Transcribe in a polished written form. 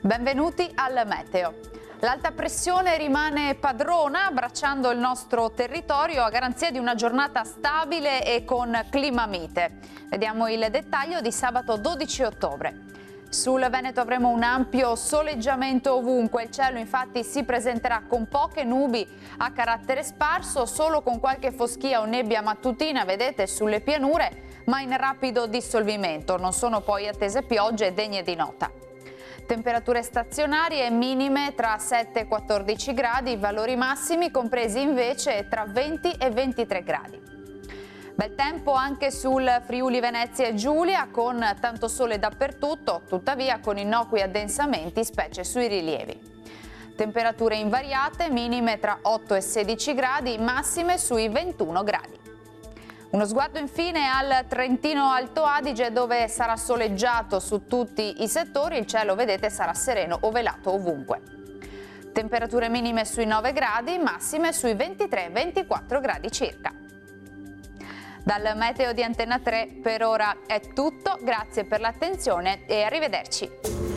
Benvenuti al Meteo. L'alta pressione rimane padrona abbracciando il nostro territorio a garanzia di una giornata stabile e con clima mite. Vediamo il dettaglio di sabato 12 ottobre. Sul Veneto avremo un ampio soleggiamento ovunque, il cielo infatti si presenterà con poche nubi a carattere sparso, solo con qualche foschia o nebbia mattutina, vedete, sulle pianure, ma in rapido dissolvimento. Non sono poi attese piogge degne di nota. Temperature stazionarie minime tra 7 e 14 gradi, valori massimi compresi invece tra 20 e 23 gradi. Bel tempo anche sul Friuli Venezia e Giulia, con tanto sole dappertutto, tuttavia con innocui addensamenti, specie sui rilievi. Temperature invariate, minime tra 8 e 16 gradi, massime sui 21 gradi. Uno sguardo infine al Trentino Alto Adige, dove sarà soleggiato su tutti i settori, il cielo vedete sarà sereno o velato ovunque. Temperature minime sui 9 gradi, massime sui 23-24 gradi circa. Dal Meteo di Antenna 3 per ora è tutto, grazie per l'attenzione e arrivederci.